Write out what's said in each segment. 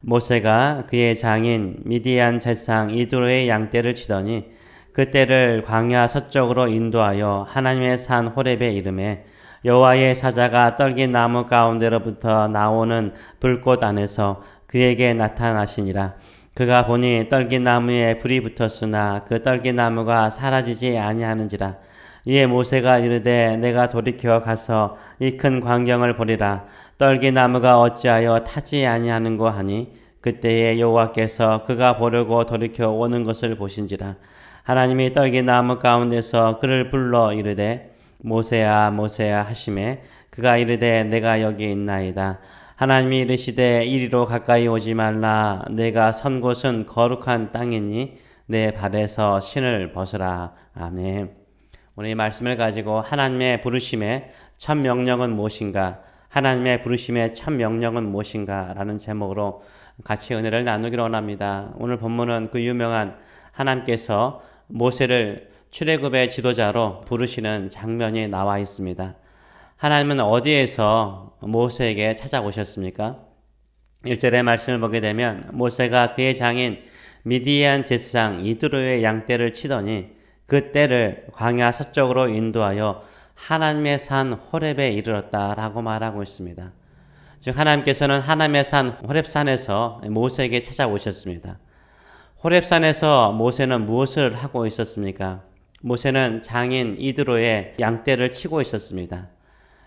모세가 그의 장인 미디안 제사장 이드로의 양떼를 치더니 그 떼를 광야 서쪽으로 인도하여 하나님의 산 호렙에 이르매 여호와의 사자가 떨긴 나무 가운데로부터 나오는 불꽃 안에서 그에게 나타나시니라. 그가 보니 떨긴 나무에 불이 붙었으나 그 떨긴 나무가 사라지지 아니하는지라. 이에 모세가 이르되 내가 돌이켜 가서 이 큰 광경을 보리라. 떨긴 나무가 어찌하여 타지 아니하는고 하니 그때에 여호와께서 그가 보려고 돌이켜 오는 것을 보신지라. 하나님이 떨긴 나무 가운데서 그를 불러 이르되 모세야 모세야 하시매 그가 이르되 내가 여기 있나이다. 하나님이 이르시되 이리로 가까이 오지 말라. 내가 선 곳은 거룩한 땅이니 내 발에서 신을 벗으라. 아멘. 오늘 이 말씀을 가지고 하나님의 부르심의 첫 명령은 무엇인가? 하나님의 부르심의 첫 명령은 무엇인가? 라는 제목으로 같이 은혜를 나누기로 원합니다. 오늘 본문은 그 유명한 하나님께서 모세를 출애굽의 지도자로 부르시는 장면이 나와 있습니다. 하나님은 어디에서 모세에게 찾아오셨습니까? 1절의 말씀을 보게 되면 모세가 그의 장인 미디안 제사장 이드로의 양떼를 치더니 그 떼를 광야 서쪽으로 인도하여 하나님의 산 호렙에 이르렀다라고 말하고 있습니다. 즉 하나님께서는 하나님의 산 호렙산에서 모세에게 찾아오셨습니다. 호렙산에서 모세는 무엇을 하고 있었습니까? 모세는 장인 이드로의 양떼를 치고 있었습니다.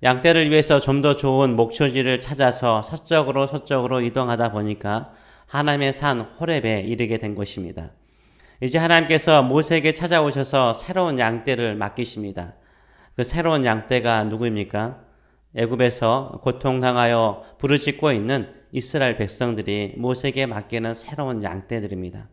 양떼를 위해서 좀 더 좋은 목초지를 찾아서 서쪽으로 이동하다 보니까 하나님의 산 호렙에 이르게 된 것입니다. 이제 하나님께서 모세에게 찾아오셔서 새로운 양떼를 맡기십니다. 그 새로운 양떼가 누구입니까? 애굽에서 고통당하여 부르짖고 있는 이스라엘 백성들이 모세에게 맡기는 새로운 양떼들입니다.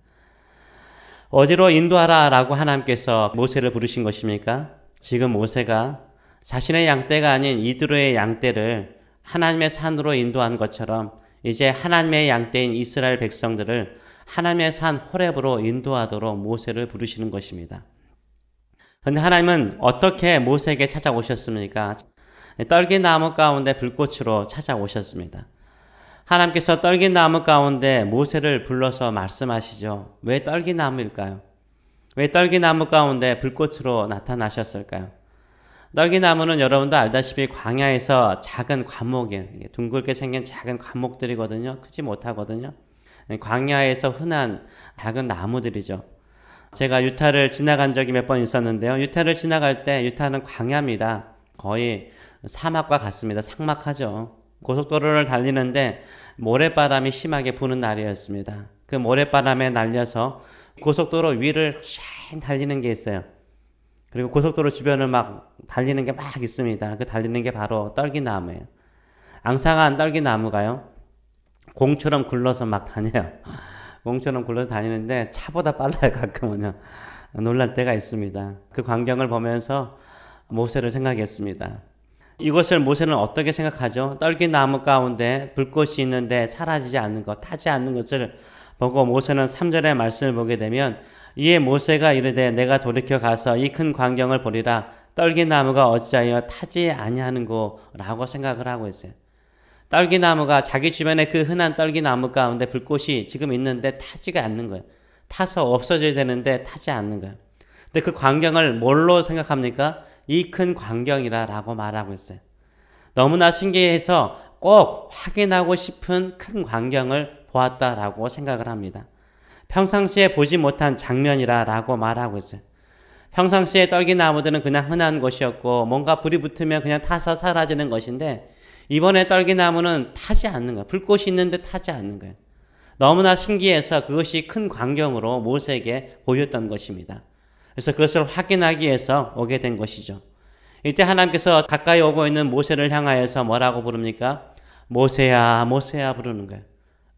어디로 인도하라 라고 하나님께서 모세를 부르신 것입니까? 지금 모세가 자신의 양떼가 아닌 이드로의 양떼를 하나님의 산으로 인도한 것처럼 이제 하나님의 양떼인 이스라엘 백성들을 하나님의 산 호렙으로 인도하도록 모세를 부르시는 것입니다. 그런데 하나님은 어떻게 모세에게 찾아오셨습니까? 떨긴 나무 가운데 불꽃으로 찾아오셨습니다. 하나님께서 떨긴 나무 가운데 모세를 불러서 말씀하시죠. 왜 떨긴 나무일까요? 왜 떨긴 나무 가운데 불꽃으로 나타나셨을까요? 떨긴 나무는 여러분도 알다시피 광야에서 작은 과목이 둥글게 생긴 작은 과목들이거든요. 크지 못하거든요. 광야에서 흔한 작은 나무들이죠. 제가 유타를 지나간 적이 몇 번 있었는데요. 유타를 지나갈 때 유타는 광야입니다. 거의 사막과 같습니다. 삭막하죠. 고속도로를 달리는데 모래바람이 심하게 부는 날이었습니다. 그 모래바람에 날려서 고속도로 위를 쉥 달리는 게 있어요. 그리고 고속도로 주변을 막 달리는 게 막 있습니다. 그 달리는 게 바로 떨기나무예요. 앙상한 떨기나무가요. 공처럼 굴러서 막 다녀요. 공처럼 굴러서 다니는데 차보다 빨라요. 가끔은요. 놀랄 때가 있습니다. 그 광경을 보면서 모세를 생각했습니다. 이것을 모세는 어떻게 생각하죠? 떨긴 나무 가운데 불꽃이 있는데 사라지지 않는 것, 타지 않는 것을 보고 모세는 3절의 말씀을 보게 되면 이에 모세가 이르되 내가 돌이켜 가서 이 큰 광경을 보리라. 떨긴 나무가 어찌하여 타지 아니하는고 라고 생각을 하고 있어요. 떨긴 나무가 자기 주변에 그 흔한 떨긴 나무 가운데 불꽃이 지금 있는데 타지가 않는 거예요. 타서 없어져야 되는데 타지 않는 거예요. 근데 그 광경을 뭘로 생각합니까? 이 큰 광경이라 라고 말하고 있어요. 너무나 신기해서 꼭 확인하고 싶은 큰 광경을 보았다라고 생각을 합니다. 평상시에 보지 못한 장면이라 라고 말하고 있어요. 평상시에 떨긴 나무들은 그냥 흔한 것이었고 뭔가 불이 붙으면 그냥 타서 사라지는 것인데 이번에 떨긴 나무는 타지 않는 거예요. 불꽃이 있는데 타지 않는 거예요. 너무나 신기해서 그것이 큰 광경으로 모세에게 보였던 것입니다. 그래서 그것을 확인하기 위해서 오게 된 것이죠. 이때 하나님께서 가까이 오고 있는 모세를 향하여서 뭐라고 부릅니까? 모세야, 모세야 부르는 거예요.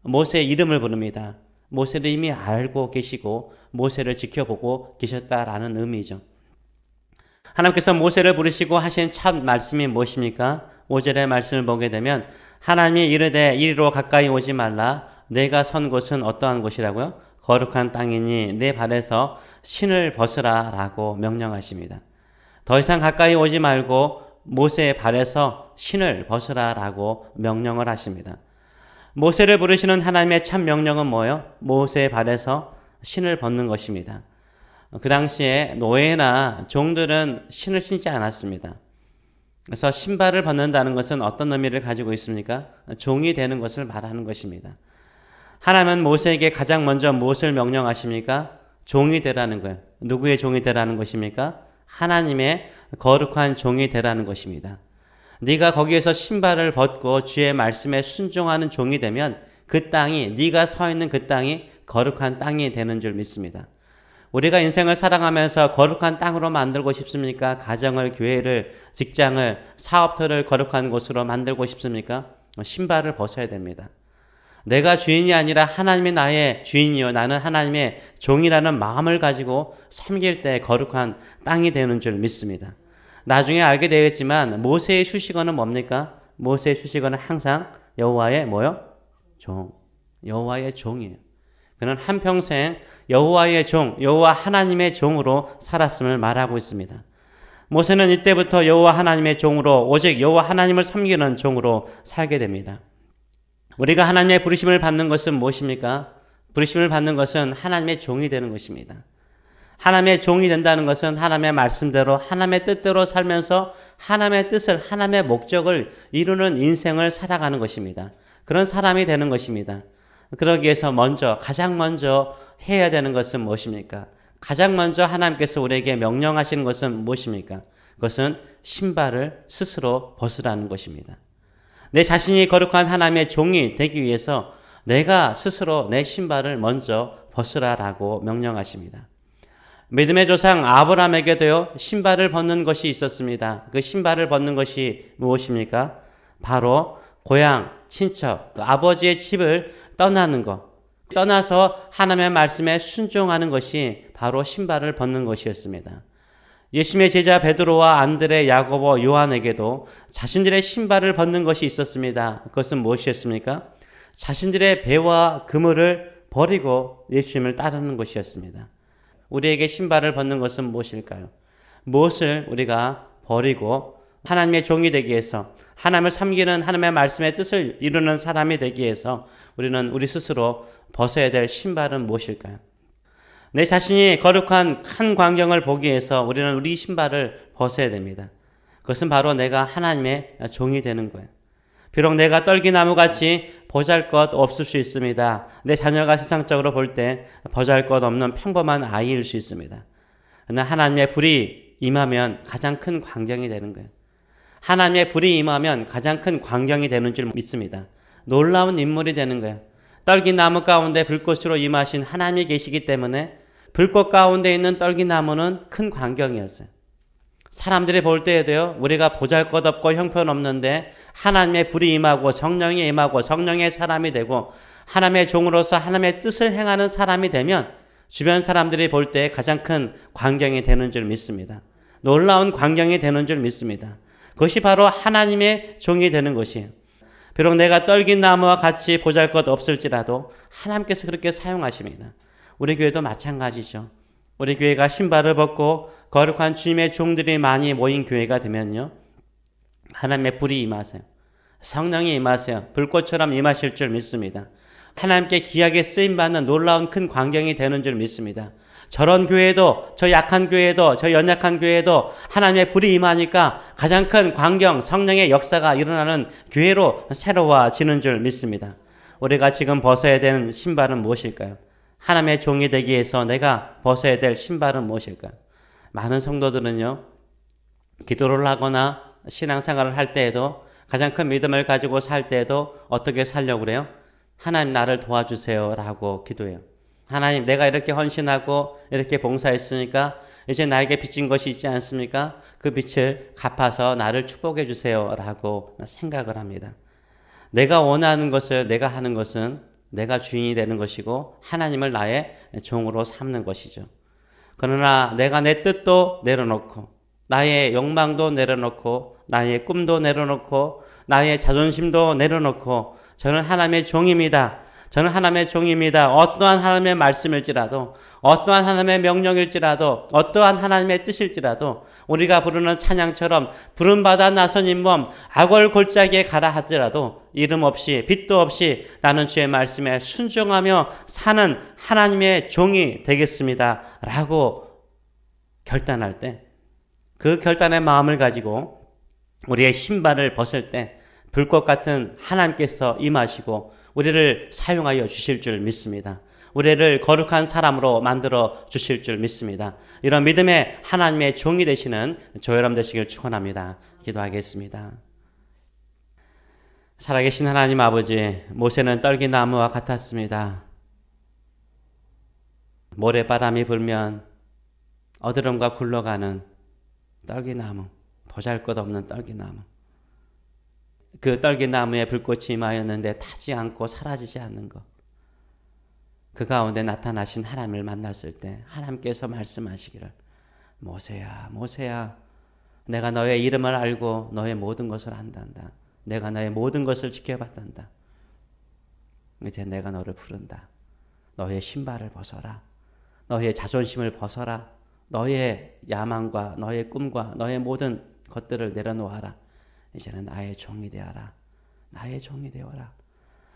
모세의 이름을 부릅니다. 모세를 이미 알고 계시고 모세를 지켜보고 계셨다라는 의미죠. 하나님께서 모세를 부르시고 하신 첫 말씀이 무엇입니까? 5절의 말씀을 보게 되면 하나님이 이르되 이리로 가까이 오지 말라. 내가 선 곳은 어떠한 곳이라고요? 거룩한 땅이니 내 발에서 신을 벗으라 라고 명령하십니다. 더 이상 가까이 오지 말고 모세의 발에서 신을 벗으라 라고 명령을 하십니다. 모세를 부르시는 하나님의 참 명령은 뭐예요? 모세의 발에서 신을 벗는 것입니다. 그 당시에 노예나 종들은 신을 신지 않았습니다. 그래서 신발을 벗는다는 것은 어떤 의미를 가지고 있습니까? 종이 되는 것을 말하는 것입니다. 하나님은 모세에게 가장 먼저 무엇을 명령하십니까? 종이 되라는 거예요. 누구의 종이 되라는 것입니까? 하나님의 거룩한 종이 되라는 것입니다. 네가 거기에서 신발을 벗고 주의 말씀에 순종하는 종이 되면 그 땅이, 네가 서 있는 그 땅이 거룩한 땅이 되는 줄 믿습니다. 우리가 인생을 살아가면서 거룩한 땅으로 만들고 싶습니까? 가정을, 교회를, 직장을, 사업터를 거룩한 곳으로 만들고 싶습니까? 신발을 벗어야 됩니다. 내가 주인이 아니라 하나님이 나의 주인이요 나는 하나님의 종이라는 마음을 가지고 섬길 때 거룩한 땅이 되는 줄 믿습니다. 나중에 알게 되겠지만 모세의 수식어는 뭡니까? 모세의 수식어는 항상 여호와의 뭐요? 종. 여호와의 종이에요. 그는 한평생 여호와의 종, 여호와 하나님의 종으로 살았음을 말하고 있습니다. 모세는 이때부터 여호와 하나님의 종으로 오직 여호와 하나님을 섬기는 종으로 살게 됩니다. 우리가 하나님의 부르심을 받는 것은 무엇입니까? 부르심을 받는 것은 하나님의 종이 되는 것입니다. 하나님의 종이 된다는 것은 하나님의 말씀대로 하나님의 뜻대로 살면서 하나님의 뜻을, 하나님의 목적을 이루는 인생을 살아가는 것입니다. 그런 사람이 되는 것입니다. 그러기 위해서 가장 먼저 해야 되는 것은 무엇입니까? 가장 먼저 하나님께서 우리에게 명령하시는 것은 무엇입니까? 그것은 신발을 스스로 벗으라는 것입니다. 내 자신이 거룩한 하나님의 종이 되기 위해서 내가 스스로 내 신발을 먼저 벗으라라고 명령하십니다. 믿음의 조상 아브라함에게도요, 신발을 벗는 것이 있었습니다. 그 신발을 벗는 것이 무엇입니까? 바로 고향, 친척, 아버지의 집을 떠나는 것. 떠나서 하나님의 말씀에 순종하는 것이 바로 신발을 벗는 것이었습니다. 예수님의 제자 베드로와 안드레, 야고보, 요한에게도 자신들의 신발을 벗는 것이 있었습니다. 그것은 무엇이었습니까? 자신들의 배와 그물을 버리고 예수님을 따르는 것이었습니다. 우리에게 신발을 벗는 것은 무엇일까요? 무엇을 우리가 버리고 하나님의 종이 되기 위해서, 하나님을 섬기는 하나님의 말씀의 뜻을 이루는 사람이 되기 위해서 우리는 우리 스스로 벗어야 될 신발은 무엇일까요? 내 자신이 거룩한 큰 광경을 보기 위해서 우리는 우리 신발을 벗어야 됩니다. 그것은 바로 내가 하나님의 종이 되는 거예요. 비록 내가 떨기나무같이 보잘것 없을 수 있습니다. 내 자녀가 세상적으로 볼 때 보잘것 없는 평범한 아이일 수 있습니다. 그러나 하나님의 불이 임하면 가장 큰 광경이 되는 거예요. 하나님의 불이 임하면 가장 큰 광경이 되는 줄 믿습니다. 놀라운 인물이 되는 거예요. 떨기나무 가운데 불꽃으로 임하신 하나님이 계시기 때문에 불꽃 가운데 있는 떨기나무는 큰 광경이었어요. 사람들이 볼 때에도요, 우리가 보잘것없고 형편없는데 하나님의 불이 임하고 성령이 임하고 성령의 사람이 되고 하나님의 종으로서 하나님의 뜻을 행하는 사람이 되면 주변 사람들이 볼 때 가장 큰 광경이 되는 줄 믿습니다. 놀라운 광경이 되는 줄 믿습니다. 그것이 바로 하나님의 종이 되는 것이에요. 비록 내가 떨기나무와 같이 보잘것 없을지라도 하나님께서 그렇게 사용하십니다. 우리 교회도 마찬가지죠. 우리 교회가 신발을 벗고 거룩한 주님의 종들이 많이 모인 교회가 되면요, 하나님의 불이 임하세요. 성령이 임하세요. 불꽃처럼 임하실 줄 믿습니다. 하나님께 귀하게 쓰임받는 놀라운 큰 광경이 되는 줄 믿습니다. 저런 교회도, 저 약한 교회도, 저 연약한 교회도 하나님의 불이 임하니까 가장 큰 광경, 성령의 역사가 일어나는 교회로 새로워지는 줄 믿습니다. 우리가 지금 벗어야 되는 신발은 무엇일까요? 하나님의 종이 되기 위해서 내가 벗어야 될 신발은 무엇일까요? 많은 성도들은요, 기도를 하거나 신앙생활을 할 때에도, 가장 큰 믿음을 가지고 살 때에도 어떻게 살려고 그래요? 하나님 나를 도와주세요 라고 기도해요. 하나님, 내가 이렇게 헌신하고 이렇게 봉사했으니까 이제 나에게 빚진 것이 있지 않습니까? 그 빚을 갚아서 나를 축복해 주세요 라고 생각을 합니다. 내가 원하는 것을, 내가 하는 것은 내가 주인이 되는 것이고 하나님을 나의 종으로 삼는 것이죠. 그러나 내가 내 뜻도 내려놓고 나의 욕망도 내려놓고 나의 꿈도 내려놓고 나의 자존심도 내려놓고 저는 하나님의 종입니다. 저는 하나님의 종입니다. 어떠한 하나님의 말씀일지라도, 어떠한 하나님의 명령일지라도, 어떠한 하나님의 뜻일지라도 우리가 부르는 찬양처럼 부름받아 나선 잇몸 악월 골짜기에 가라 하더라도 이름 없이 빛도 없이 나는 주의 말씀에 순종하며 사는 하나님의 종이 되겠습니다 라고 결단할 때, 그 결단의 마음을 가지고 우리의 신발을 벗을 때 불꽃 같은 하나님께서 임하시고 우리를 사용하여 주실 줄 믿습니다. 우리를 거룩한 사람으로 만들어 주실 줄 믿습니다. 이런 믿음의 하나님의 종이 되시는 저 여러분 되시길 축원합니다. 기도하겠습니다. 살아계신 하나님 아버지, 모세는 떨기나무와 같았습니다. 모래바람이 불면 어드름과 굴러가는 떨기나무, 보잘것없는 떨기나무. 그 떨기나무에 불꽃이 임하였는데 타지 않고 사라지지 않는 것. 그 가운데 나타나신 하나님을 만났을 때 하나님께서 말씀하시기를, 모세야, 모세야, 내가 너의 이름을 알고 너의 모든 것을 안단다. 내가 너의 모든 것을 지켜봤단다. 이제 내가 너를 부른다. 너의 신발을 벗어라. 너의 자존심을 벗어라. 너의 야망과 너의 꿈과 너의 모든 것들을 내려놓아라. 이제는 나의 종이 되어라. 나의 종이 되어라.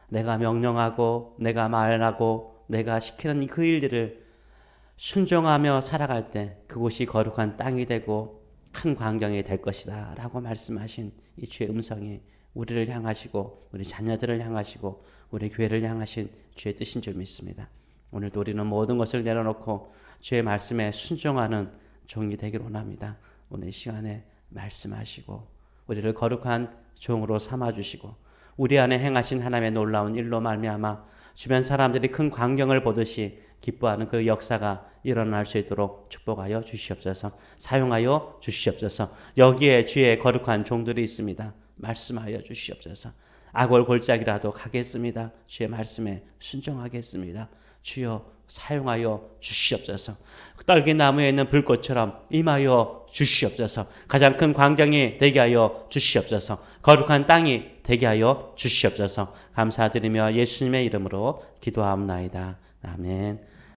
내가 명령하고 내가 말하고 내가 시키는 그 일들을 순종하며 살아갈 때 그곳이 거룩한 땅이 되고 큰 광경이 될 것이다 라고 말씀하신 이 주의 음성이 우리를 향하시고 우리 자녀들을 향하시고 우리 교회를 향하신 주의 뜻인 줄 믿습니다. 오늘도 우리는 모든 것을 내려놓고 주의 말씀에 순종하는 종이 되기를 원합니다. 오늘 이 시간에 말씀하시고 우리를 거룩한 종으로 삼아주시고 우리 안에 행하신 하나님의 놀라운 일로 말미암아 주변 사람들이 큰 광경을 보듯이 기뻐하는 그 역사가 일어날 수 있도록 축복하여 주시옵소서. 사용하여 주시옵소서. 여기에 주의 거룩한 종들이 있습니다. 말씀하여 주시옵소서. 악월 골짜기라도 가겠습니다. 주의 말씀에 순종하겠습니다. 주여 사용하여 주시옵소서. 떨기나무에 있는 불꽃처럼 임하여 주시옵소서. 가장 큰 광경이 되게 하여 주시옵소서. 거룩한 땅이 되게 하여 주시옵소서. 감사드리며 예수님의 이름으로 기도하옵나이다. 아멘.